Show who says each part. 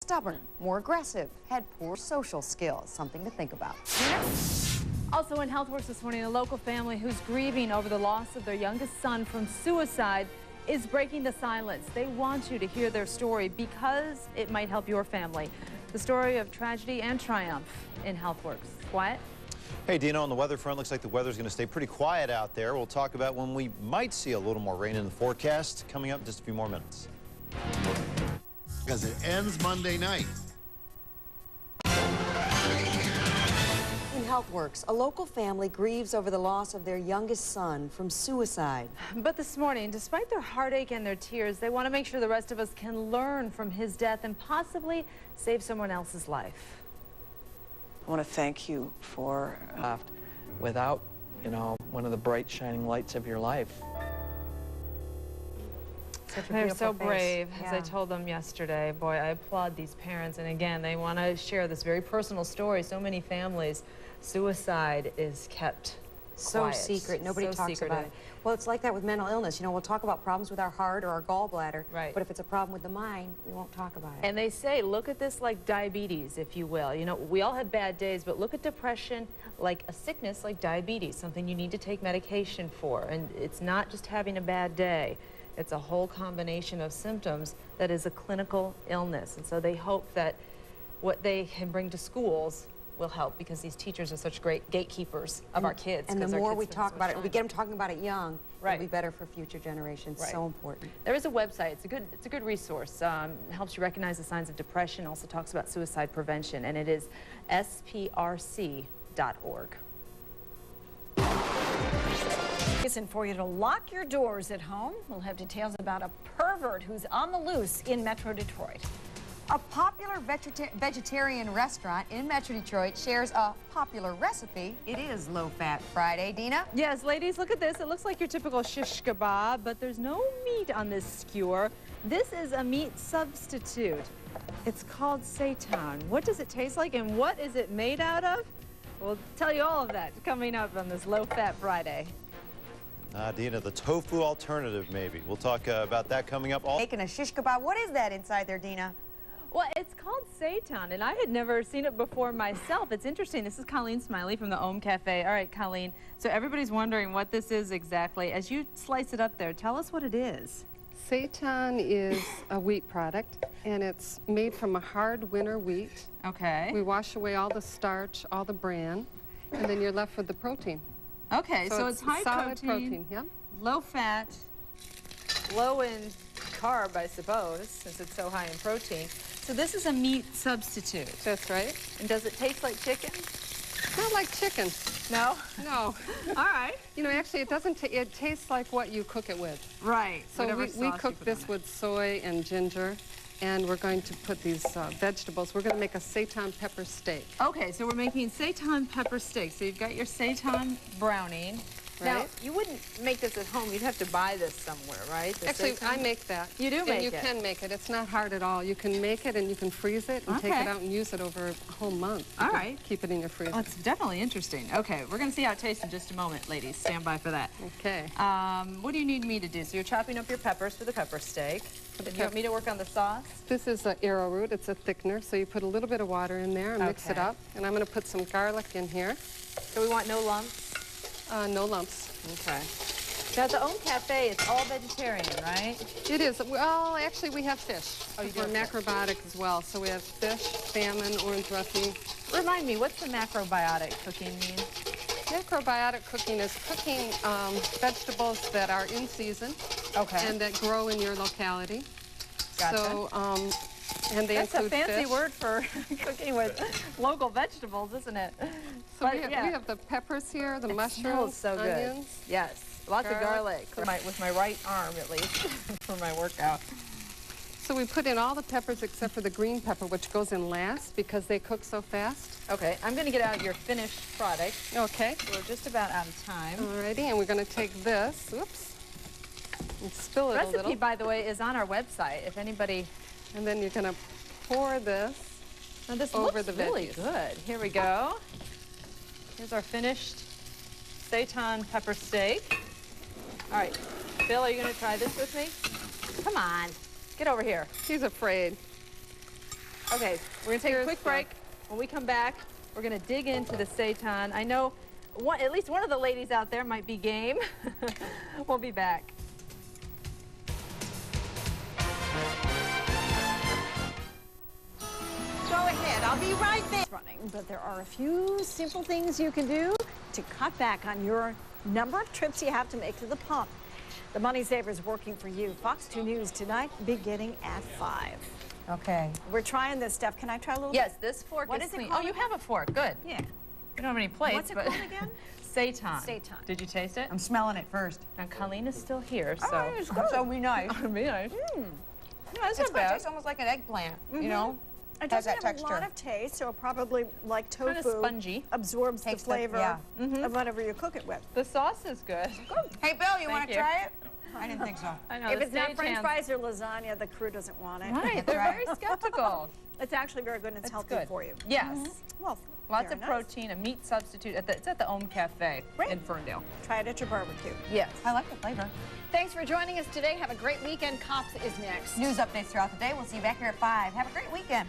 Speaker 1: stubborn, more aggressive, had poor social skills. Something to think about.
Speaker 2: Also in HealthWorks this morning, a local family who's grieving over the loss of their youngest son from suicide is breaking the silence. They want you to hear their story because it might help your family. The story of tragedy and triumph in HealthWorks. Wyatt?
Speaker 3: Hey, Deena, on the weather front, looks like the weather's going to stay pretty quiet out there. We'll talk about when we might see a little more rain in the forecast coming up in just a few more minutes.
Speaker 4: Because it ends Monday night.
Speaker 1: In HealthWorks, a local family grieves over the loss of their youngest son from suicide.
Speaker 2: But this morning, despite their heartache and their tears, they want to make sure the rest of us can learn from his death and possibly save someone else's life.
Speaker 5: I want to thank you for
Speaker 6: without, one of the bright shining lights of your life.
Speaker 2: They're so brave, as I told them yesterday. Boy, I applaud these parents. And again, they want to share this very personal story. So many families, suicide is kept quiet.
Speaker 1: Secret. Nobody talks about it. Well, it's like that with mental illness. We'll talk about problems with our heart or our gallbladder.
Speaker 2: Right.
Speaker 1: But if it's a problem with the mind, we won't talk about it.
Speaker 2: And they say, look at this like diabetes, if you will. We all have bad days, but look at depression like a sickness like diabetes, something you need to take medication for. And it's not just having a bad day. It's a whole combination of symptoms that is a clinical illness. And so they hope that what they can bring to schools will help, because these teachers are such great gatekeepers of our kids.
Speaker 1: And the more we talk about it, we get them talking about it young, it'll be better for future generations.
Speaker 2: Right.
Speaker 1: So important.
Speaker 2: There is a website. It's a good resource. Helps you recognize the signs of depression. Also talks about suicide prevention, and it is sprc.org.
Speaker 7: Listen for you to lock your doors at home. We'll have details about a pervert who's on the loose in Metro Detroit.
Speaker 1: A popular vegetarian restaurant in Metro Detroit shares a popular recipe. It is Low-Fat Friday. Deena?
Speaker 2: Yes, ladies, look at this. It looks like your typical shish kebab, but there's no meat on this skewer. This is a meat substitute. It's called seitan. What does it taste like, and what is it made out of? We'll tell you all of that coming up on this Low-Fat Friday.
Speaker 3: Deena, the tofu alternative, maybe. We'll talk about that coming up.
Speaker 1: Making a shish kebab. What is that inside there, Deena?
Speaker 2: Well, it's called seitan, and I had never seen it before myself. It's interesting. This is Colleen Smiley from the Ohm Cafe. All right, Colleen, so everybody's wondering what this is exactly. As you slice it up there, tell us what it is.
Speaker 8: Seitan is a wheat product, and it's made from a hard winter wheat.
Speaker 2: Okay.
Speaker 8: We wash away all the starch, all the bran, and then you're left with the protein.
Speaker 2: Okay, so it's high
Speaker 8: solid protein, yeah.
Speaker 2: Low fat, low in carb, I suppose, since it's so high in protein. So this is a meat substitute.
Speaker 8: That's right.
Speaker 2: And does it taste like chicken?
Speaker 8: Not like chicken.
Speaker 2: No?
Speaker 8: No.
Speaker 2: All right.
Speaker 8: Actually, it doesn't. It tastes like what you cook it with.
Speaker 2: Right.
Speaker 8: So we cook this with soy and ginger, and we're going to put these vegetables. We're going to make a seitan pepper steak.
Speaker 2: Okay, so we're making seitan pepper steak. So you've got your seitan browning.
Speaker 8: Right.
Speaker 2: Now, you wouldn't make this at home. You'd have to buy this somewhere, right?
Speaker 8: Actually, I make that.
Speaker 2: You do make it?
Speaker 8: And you can make it. It's not hard at all. You can make it, and you can freeze it, and take it out and use it over a whole month.
Speaker 2: All right.
Speaker 8: Keep it in your freezer.
Speaker 2: Well, it's definitely interesting. Okay, we're going to see how it tastes in just a moment, ladies. Stand by for that.
Speaker 8: Okay.
Speaker 2: What do you need me to do? So you're chopping up your peppers for the pepper steak. And you want me to work on the sauce?
Speaker 8: This is arrowroot. It's a thickener, so you put a little bit of water in there and mix it up. And I'm going to put some garlic in here.
Speaker 2: So we want no lumps?
Speaker 8: No lumps.
Speaker 2: Okay. Now, at the Ohm Cafe, it's all vegetarian, right?
Speaker 8: It is. Well, actually, we have fish.
Speaker 2: Oh, you do?
Speaker 8: We're macrobiotic as well, so we have fish, salmon, orange roughy.
Speaker 2: Remind me, what's the macrobiotic cooking mean?
Speaker 8: Macrobiotic cooking is cooking vegetables that are in season and that grow in your locality.
Speaker 2: Gotcha.
Speaker 8: So, and they
Speaker 2: That's
Speaker 8: include
Speaker 2: a fancy
Speaker 8: fish.
Speaker 2: word for cooking with local vegetables, isn't it?
Speaker 8: So we have the peppers here, the mushrooms,
Speaker 2: so good.
Speaker 8: onions.
Speaker 2: Yes, lots of garlic. With my right arm, at least, for my workout.
Speaker 8: So we put in all the peppers except for the green pepper, which goes in last because they cook so fast.
Speaker 2: Okay, I'm going to get out your finished product.
Speaker 8: Okay.
Speaker 2: We're just about out of time.
Speaker 8: Alrighty, and we're going to take this, oops, and spill it a little.
Speaker 2: The recipe, by the way, is on our website, if anybody...
Speaker 8: And then you're going to pour this over the veggies.
Speaker 2: Really good. Here we go. Here's our finished seitan pepper steak. All right, Bill, are you going to try this with me? Come on, get over here.
Speaker 8: He's afraid.
Speaker 2: Okay, we're going to take a quick break. When we come back, we're going to dig into the seitan. I know at least one of the ladies out there might be game. We'll be back.
Speaker 7: Go ahead, I'll be right there. Running, but there are a few simple things you can do to cut back on your number of trips you have to make to the pump. The Money Saver is working for you. Fox 2 News tonight, beginning at 5.
Speaker 1: Okay.
Speaker 7: We're trying this stuff. Can I try a little
Speaker 2: Yes, this fork
Speaker 7: What
Speaker 2: is
Speaker 7: is it
Speaker 2: clean.
Speaker 7: called
Speaker 2: Oh, you
Speaker 7: again?
Speaker 2: have a fork. Good.
Speaker 7: Yeah.
Speaker 2: You don't have any plates.
Speaker 7: What's it
Speaker 2: but
Speaker 7: called again?
Speaker 2: Seitan.
Speaker 7: Seitan.
Speaker 2: Did you taste it?
Speaker 1: I'm smelling it first.
Speaker 2: Now, Colleen is still here, so.
Speaker 1: Oh, it's good. So be nice.
Speaker 2: It'd be nice.
Speaker 1: No,
Speaker 2: That's
Speaker 1: it's
Speaker 2: not
Speaker 1: good. It
Speaker 2: bad.
Speaker 1: tastes almost like an eggplant, you know?
Speaker 7: It
Speaker 1: Has
Speaker 7: doesn't
Speaker 1: that
Speaker 7: have a lot
Speaker 1: texture.
Speaker 7: of taste, so probably like tofu.
Speaker 2: Kind of spongy.
Speaker 7: Absorbs
Speaker 1: Takes
Speaker 7: the flavor
Speaker 1: yeah.
Speaker 7: of whatever you cook it with.
Speaker 2: The sauce is good.
Speaker 1: Hey, Bill, you want
Speaker 2: Thank
Speaker 1: to
Speaker 2: you.
Speaker 1: try it? I didn't think so.
Speaker 2: I know.
Speaker 7: If
Speaker 2: the
Speaker 7: it's not French
Speaker 2: seitan's-
Speaker 7: fries or lasagna, the crew doesn't want it.
Speaker 2: Right, they're
Speaker 1: right.
Speaker 2: very skeptical.
Speaker 7: It's actually very good and it's healthy
Speaker 2: good.
Speaker 7: for you.
Speaker 2: Yes.
Speaker 7: Well,
Speaker 2: Lots
Speaker 7: very
Speaker 2: of
Speaker 7: nice.
Speaker 2: protein, a meat substitute. It's at the Ohm Cafe
Speaker 7: Great.
Speaker 2: in Ferndale.
Speaker 7: Try it at your barbecue.
Speaker 2: Yes.
Speaker 1: I like the flavor.
Speaker 7: Thanks for joining us today. Have a great weekend. Cops is next.
Speaker 1: News updates throughout the day. We'll see you back here at 5. Have a great weekend.